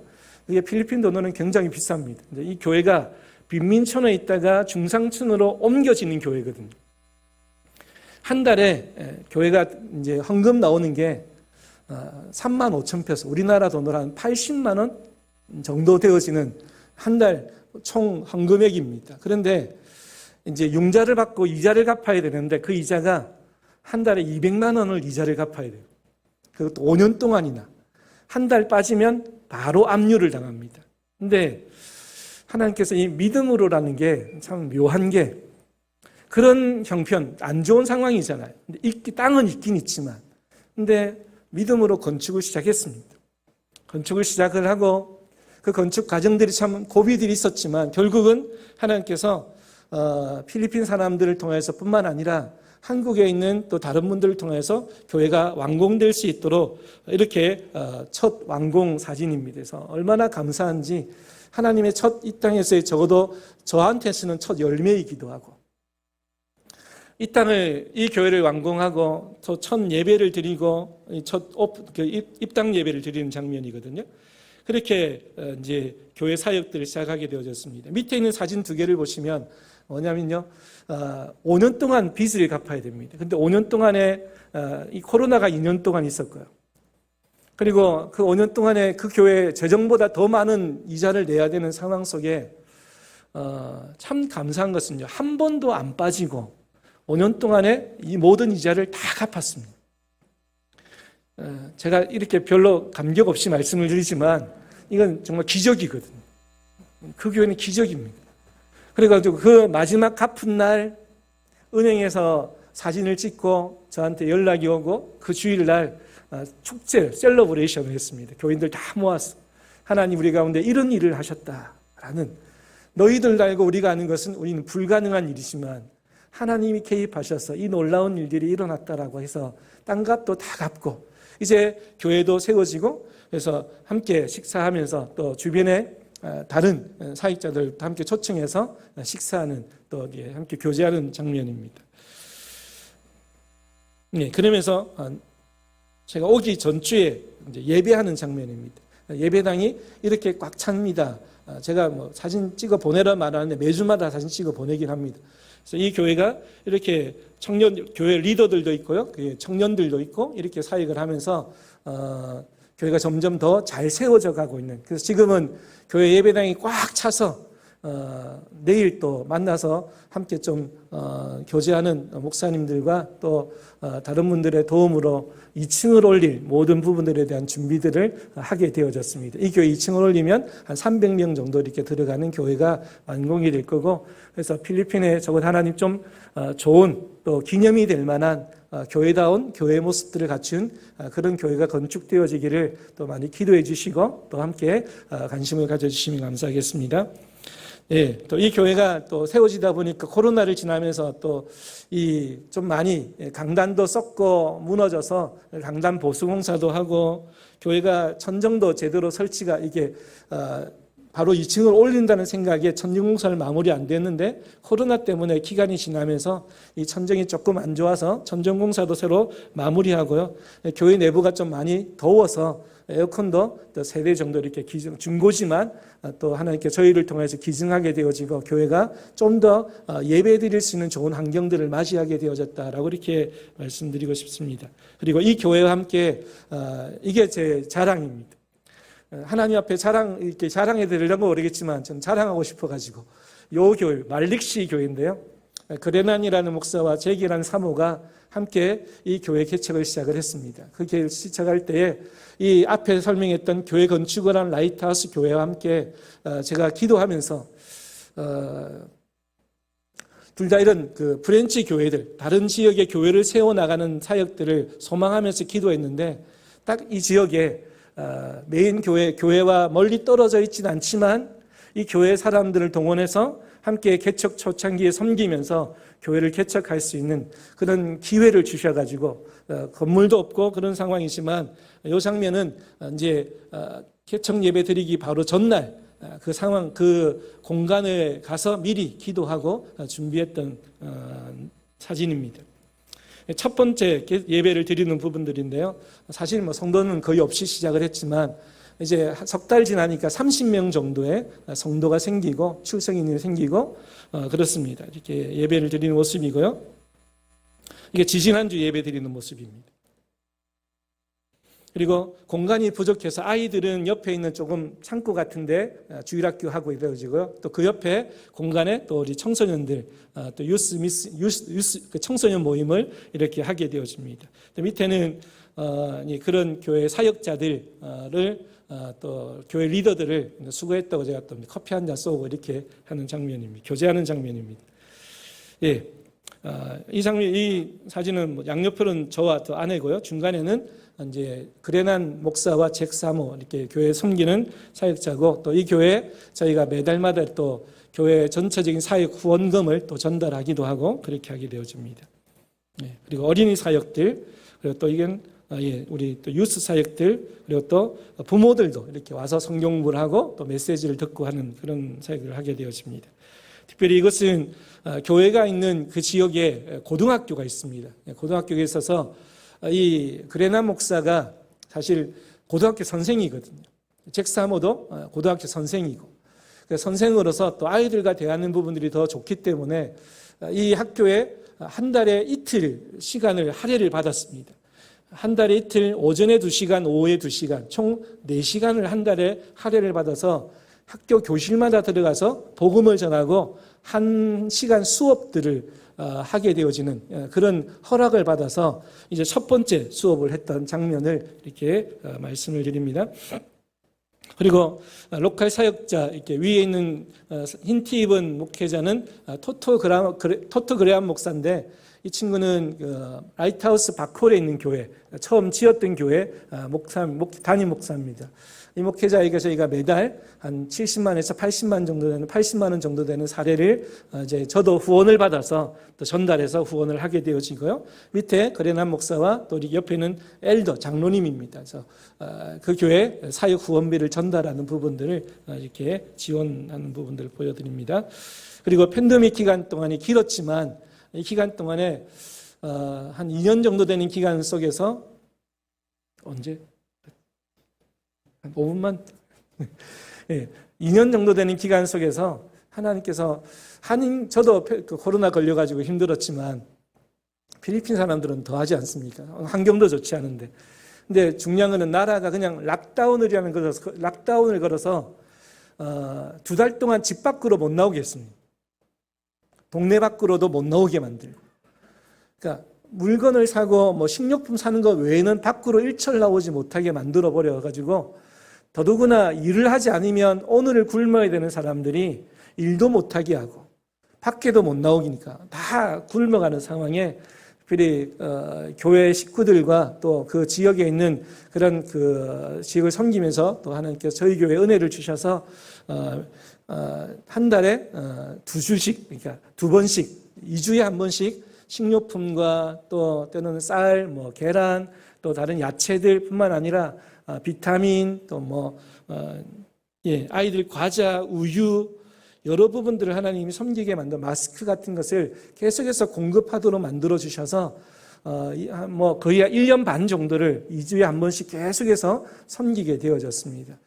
이게 필리핀 돈으로는 굉장히 비쌉니다. 이 교회가 빈민촌에 있다가 중상층으로 옮겨지는 교회거든요. 한 달에 교회가 이제 헌금 나오는 게 3만 5천 페소, 우리나라 돈으로 한 80만 원 정도 되어지는 한 달 총 헌금액입니다. 그런데 이제 융자를 받고 이자를 갚아야 되는데 그 이자가 한 달에 200만 원을 이자를 갚아야 돼요. 그것도 5년 동안이나. 한 달 빠지면 바로 압류를 당합니다. 근데 하나님께서 이 믿음으로라는 게 참 묘한 게 그런 형편, 안 좋은 상황이잖아요. 땅은 있긴 있지만. 근데 믿음으로 건축을 시작했습니다. 건축을 시작을 하고 그 건축 과정들이 참 고비들이 있었지만 결국은 하나님께서 필리핀 사람들을 통해서 뿐만 아니라 한국에 있는 또 다른 분들을 통해서 교회가 완공될 수 있도록 이렇게 첫 완공 사진입니다. 그래서 얼마나 감사한지 하나님의 첫 이 땅에서의 적어도 저한테서는 첫 열매이기도 하고 이 교회를 완공하고 또 첫 예배를 드리고 첫 입당 예배를 드리는 장면이거든요. 그렇게 이제 교회 사역들을 시작하게 되어졌습니다. 밑에 있는 사진 두 개를 보시면 뭐냐면요, 5년 동안 빚을 갚아야 됩니다. 근데 5년 동안에 이 코로나가 2년 동안 있었고요. 그리고 그 5년 동안에 그 교회 재정보다 더 많은 이자를 내야 되는 상황 속에 참 감사한 것은요, 한 번도 안 빠지고 5년 동안에 이 모든 이자를 다 갚았습니다. 제가 이렇게 별로 감격 없이 말씀을 드리지만 이건 정말 기적이거든요. 그 교회는 기적입니다. 그래가지고 그 마지막 갚은 날 은행에서 사진을 찍고 저한테 연락이 오고 그 주일날 축제, 셀러브레이션을 했습니다. 교인들 다 모았어. 하나님 우리 가운데 이런 일을 하셨다라는, 너희들 알고 우리가 아는 것은 우리는 불가능한 일이지만 하나님이 개입하셔서 이 놀라운 일들이 일어났다라고 해서 땅값도 다 갚고 이제 교회도 세워지고, 그래서 함께 식사하면서 또 주변에 다른 사역자들도 함께 초청해서 식사하는, 또 함께 교제하는 장면입니다. 네, 그러면서 제가 오기 전주에 이제 예배하는 장면입니다. 예배당이 이렇게 꽉 찹니다. 제가 뭐 사진 찍어 보내라 말하는데 매주마다 사진 찍어 보내긴 합니다. 그래서 이 교회가 이렇게 교회 리더들도 있고요, 청년들도 있고 이렇게 사역을 하면서 교회가 점점 더 잘 세워져 가고 있는. 그래서 지금은 교회 예배당이 꽉 차서 내일 또 만나서 함께 좀 교제하는 목사님들과 또 다른 분들의 도움으로 2층을 올릴 모든 부분들에 대한 준비들을 하게 되어졌습니다. 이 교회 2층을 올리면 한 300명 정도 이렇게 들어가는 교회가 완공이 될 거고, 그래서 필리핀에 적어도 하나님 좀 좋은 또 기념이 될 만한 교회다운 교회 모습들을 갖춘 그런 교회가 건축되어지기를 또 많이 기도해 주시고 또 함께 관심을 가져주시면 감사하겠습니다. 예, 또 이 교회가 또 세워지다 보니까 코로나를 지나면서 또 좀 많이 강단도 썩고 무너져서 강단 보수 공사도 하고 교회가 천정도 제대로 설치가 이게 바로 2층을 올린다는 생각에 천정공사를 마무리 안 됐는데 코로나 때문에 기간이 지나면서 이 천정이 조금 안 좋아서 천정공사도 새로 마무리하고요. 교회 내부가 좀 많이 더워서 에어컨도 또 3대 정도 이렇게 중고지만 또 하나님께 저희를 통해서 기증하게 되어지고 교회가 좀 더 예배 드릴 수 있는 좋은 환경들을 맞이하게 되어졌다라고 이렇게 말씀드리고 싶습니다. 그리고 이 교회와 함께 이게 제 자랑입니다. 하나님 앞에 이렇게 자랑해 드리려고 모르겠지만 저는 자랑하고 싶어가지고 요 교회 말릭시 교회인데요. 그레난이라는 목사와 제기라는 사모가 함께 이 교회 개척을 시작을 했습니다. 그 교회를 시작할 때에 이 앞에 설명했던 교회 건축을 한 라이트하우스 교회와 함께 제가 기도하면서 둘 다 이런 그 프렌치 교회들, 다른 지역의 교회를 세워나가는 사역들을 소망하면서 기도했는데 딱 이 지역에 메인 교회와 멀리 떨어져 있지는 않지만 이 교회 사람들을 동원해서 함께 개척 초창기에 섬기면서 교회를 개척할 수 있는 그런 기회를 주셔가지고 건물도 없고 그런 상황이지만 이 장면은 이제 개척 예배 드리기 바로 전날 그 상황, 그 공간에 가서 미리 기도하고 준비했던 사진입니다. 첫 번째 예배를 드리는 부분들인데요. 사실 뭐 성도는 거의 없이 시작을 했지만 이제 석 달 지나니까 30명 정도의 성도가 생기고 출석인이 생기고 그렇습니다. 이렇게 예배를 드리는 모습이고요. 이게 지지난주 예배 드리는 모습입니다. 그리고 공간이 부족해서 아이들은 옆에 있는 조금 창고 같은데 주일학교 하고 이루어지고요. 또 그 옆에 공간에 또 우리 청소년들 또 유스 그 청소년 모임을 이렇게 하게 되어집니다. 또 밑에는 그런 교회 사역자들을 또 교회 리더들을 수고했다고 제가 또 커피 한 잔 쏘고 이렇게 하는 장면입니다. 교제하는 장면입니다. 예. 이 장면, 이 사진은 뭐 양옆으로는 저와 또 아내고요. 중간에는 이제 그레난 목사와 잭 사모 이렇게 교회 섬기는 사역자고 또 이 교회 저희가 매달마다 또 교회 전체적인 사역 후원금을 또 전달하기도 하고 그렇게 하게 되어집니다. 예. 그리고 어린이 사역들 그리고 또 이건 우리 또 유스 사역들 그리고 또 부모들도 이렇게 와서 성경 공부를 하고 또 메시지를 듣고 하는 그런 사역을 하게 되어집니다. 특별히 이것은 교회가 있는 그 지역에 고등학교가 있습니다. 고등학교에 있어서 이 그레난 목사가 사실 고등학교 선생이거든요. 잭 사모도 고등학교 선생이고 선생으로서 또 아이들과 대하는 부분들이 더 좋기 때문에 이 학교에 한 달에 이틀 시간을 할애를 받았습니다. 한 달에 이틀 오전에 2시간, 오후에 2시간, 총 4시간을 한 달에 할애를 받아서 학교 교실마다 들어가서 복음을 전하고 1시간 수업들을 하게 되어지는 그런 허락을 받아서 이제 첫 번째 수업을 했던 장면을 이렇게 말씀을 드립니다. 그리고 로컬 사역자 이렇게 위에 있는 흰티 입은 목회자는 토토 그레암 목사인데 이 친구는 라이트하우스 바콜에 있는 교회 처음 지었던 교회 담임 목사입니다. 이 목회자에게 저희가 매달 한 70만에서 80만 원 정도 되는 사례를 이제 저도 후원을 받아서 또 전달해서 후원을 하게 되어지고요. 밑에 그레난 목사와 또 우리 옆에는 엘더 장로님입니다. 그래서 그 교회 사역 후원비를 전달하는 부분들을 이렇게 지원하는 부분들을 보여드립니다. 그리고 팬데믹 기간 동안이 길었지만 이 기간 동안에 한 2년 정도 되는 기간 속에서 언제? 한 5분만? 네, 2년 정도 되는 기간 속에서 하나님께서 저도 코로나 걸려가지고 힘들었지만 필리핀 사람들은 더 하지 않습니까? 환경도 좋지 않은데. 근데 중요한 것은 나라가 그냥 락다운을 걸어서 2달 동안 집 밖으로 못 나오게 했습니다. 동네 밖으로도 못 나오게 만들고. 그러니까 물건을 사고 뭐 식료품 사는 것 외에는 밖으로 일철 나오지 못하게 만들어 버려가지고 더더구나 일을 하지 않으면 오늘을 굶어야 되는 사람들이 일도 못하게 하고 밖에도 못 나오기니까 다 굶어가는 상황에 특별히 교회 식구들과 또 그 지역에 있는 그런 그 지역을 섬기면서 또 하나님께서 저희 교회에 은혜를 주셔서 한 달에 2주씩 그러니까 2번씩 2주에 한 번씩 식료품과 또 때로는 쌀, 뭐 계란, 또 다른 야채들뿐만 아니라 비타민, 또 뭐 아이들 과자, 우유, 여러 부분들을 하나님이 섬기게 만든 마스크 같은 것을 계속해서 공급하도록 만들어 주셔서 거의 1년 반 정도를 2주에 한 번씩 계속해서 섬기게 되어졌습니다.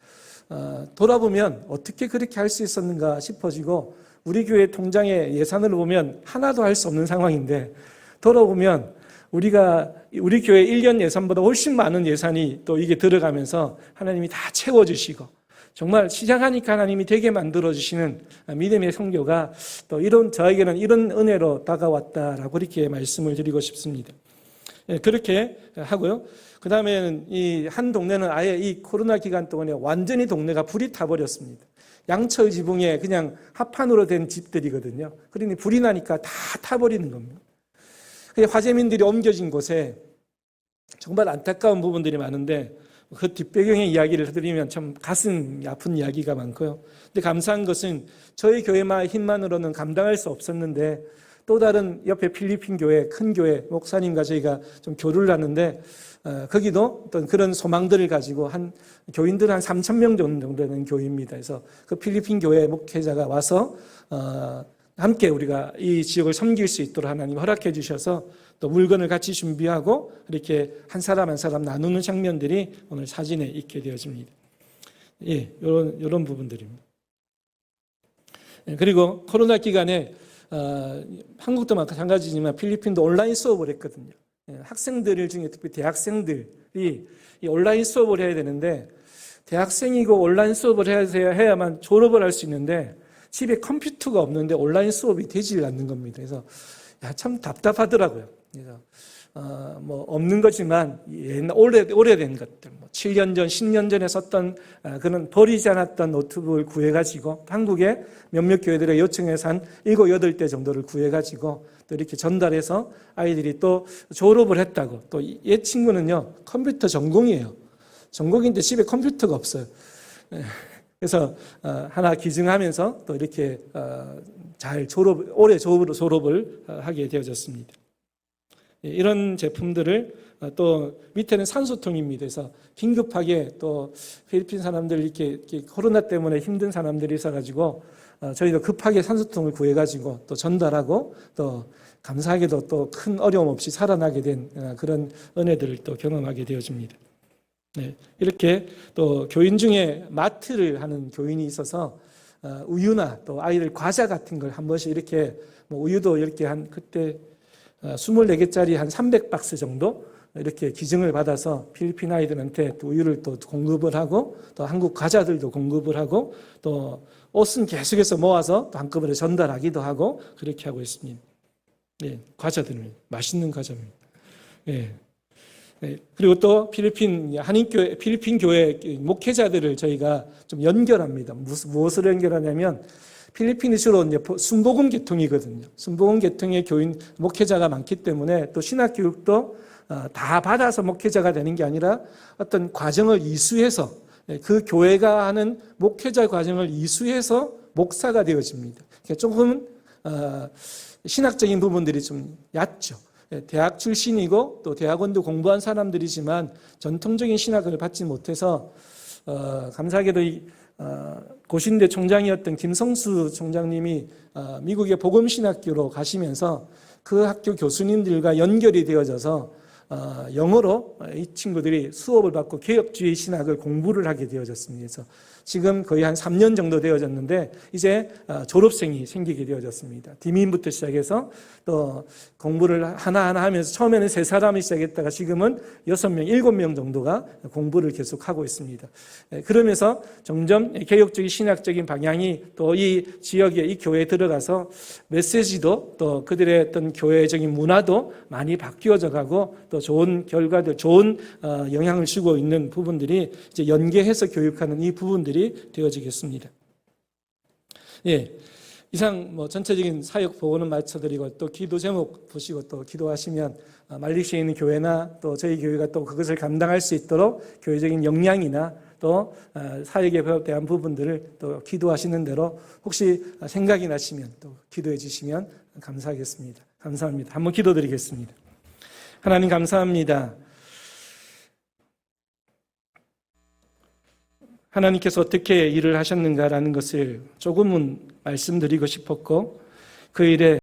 돌아보면 어떻게 그렇게 할 수 있었는가 싶어지고, 우리 교회 통장의 예산을 보면 하나도 할 수 없는 상황인데, 돌아보면 우리 교회 1년 예산보다 훨씬 많은 예산이 또 이게 들어가면서 하나님이 다 채워주시고, 정말 시작하니까 하나님이 되게 만들어주시는 믿음의 성교가 또 저에게는 이런 은혜로 다가왔다라고 그렇게 말씀을 드리고 싶습니다. 그렇게 하고요. 그 다음에는 이 한 동네는 아예 이 코로나 기간 동안에 완전히 동네가 불이 타버렸습니다. 양철 지붕에 그냥 합판으로 된 집들이거든요. 그러니 불이 나니까 다 타버리는 겁니다. 화재민들이 옮겨진 곳에 정말 안타까운 부분들이 많은데, 그 뒷배경의 이야기를 드리면 참 가슴이 아픈 이야기가 많고요. 근데 감사한 것은 저희 교회만 힘만으로는 감당할 수 없었는데, 또 다른 옆에 필리핀 교회, 큰 교회 목사님과 저희가 좀 교류를 하는데, 거기도 어떤 그런 소망들을 가지고 교인들 한 3,000명 정도 되는 교회입니다. 그래서 그 필리핀 교회 목회자가 와서 함께 우리가 이 지역을 섬길 수 있도록 하나님 허락해 주셔서 또 물건을 같이 준비하고 이렇게 한 사람 한 사람 나누는 장면들이 오늘 사진에 있게 되어집니다. 이런 부분들입니다. 그리고 코로나 기간에 한국도 마찬가지지만 필리핀도 온라인 수업을 했거든요. 학생들 중에 특히 대학생들이 이 온라인 수업을 해야 되는데, 대학생이고 온라인 수업을 해야만 졸업을 할 수 있는데, 집에 컴퓨터가 없는데 온라인 수업이 되질 않는 겁니다. 그래서 참 답답하더라고요. 그래서 없는 거지만 오래된 것들, 7년 전, 10년 전에 썼던 그런 버리지 않았던 노트북을 구해가지고 한국에 몇몇 교회들의 요청해서 한 7, 8대 정도를 구해가지고 또 이렇게 전달해서 아이들이 또 졸업을 했다고. 또 얘 친구는요, 컴퓨터 전공이에요. 전공인데 집에 컴퓨터가 없어요. 그래서 하나 기증하면서 또 이렇게 올해 졸업을 하게 되어졌습니다. 이런 제품들을 또 밑에는 산소통입니다. 그래서 긴급하게 또 필리핀 사람들 이렇게 코로나 때문에 힘든 사람들이 있어가지고 저희가 급하게 산소통을 구해가지고 또 전달하고, 또 감사하게도 또 큰 어려움 없이 살아나게 된 그런 은혜들을 또 경험하게 되어집니다. 이렇게 또 교인 중에 마트를 하는 교인이 있어서 우유나 또 아이들 과자 같은 걸 한 번씩 이렇게 우유도 이렇게 그때 24개짜리 한 300박스 정도 이렇게 기증을 받아서 필리핀 아이들한테 또 우유를 또 공급을 하고, 또 한국 과자들도 공급을 하고, 또 옷은 계속해서 모아서 또 한꺼번에 전달하기도 하고 그렇게 하고 있습니다. 과자들입니다. 맛있는 과자입니다. 그리고 또 필리핀 교회 목회자들을 저희가 좀 연결합니다. 무엇을 연결하냐면, 필리핀이 주로 이제 순복음 계통이거든요. 순복음 계통의 교인 목회자가 많기 때문에 또 신학 교육도 다 받아서 목회자가 되는 게 아니라 어떤 과정을 이수해서, 그 교회가 하는 목회자 과정을 이수해서 목사가 되어집니다. 조금은 신학적인 부분들이 좀 얕죠. 대학 출신이고 또 대학원도 공부한 사람들이지만 전통적인 신학을 받지 못해서 감사하게도 고신대 총장이었던 김성수 총장님이 미국의 복음신학교로 가시면서 그 학교 교수님들과 연결이 되어져서 영어로 이 친구들이 수업을 받고 개혁주의 신학을 공부를 하게 되어졌습니다. 그래서 지금 거의 한 3년 정도 되어졌는데 이제 졸업생이 생기게 되어졌습니다. 디민부터 시작해서 또 공부를 하나하나 하면서 처음에는 3사람이 시작했다가 지금은 6명, 7명 정도가 공부를 계속하고 있습니다. 그러면서 점점 개혁적인 신학적인 방향이 또 이 지역에, 이 교회에 들어가서 메시지도 또 그들의 어떤 교회적인 문화도 많이 바뀌어져 가고 또 좋은 결과들, 좋은 영향을 주고 있는 부분들이 이제 연계해서 교육하는 이 부분들이 되어지겠습니다. 이상 전체적인 사역 보고는 마쳐드리고 또 기도 제목 보시고 또 기도하시면 말리시에 있는 교회나 또 저희 교회가 또 그것을 감당할 수 있도록 교회적인 역량이나 또 사역에 대한 부분들을 또 기도하시는 대로 혹시 생각이 나시면 또 기도해 주시면 감사하겠습니다. 감사합니다. 한번 기도드리겠습니다. 하나님 감사합니다. 하나님께서 어떻게 일을 하셨는가라는 것을 조금은 말씀드리고 싶었고 그 일에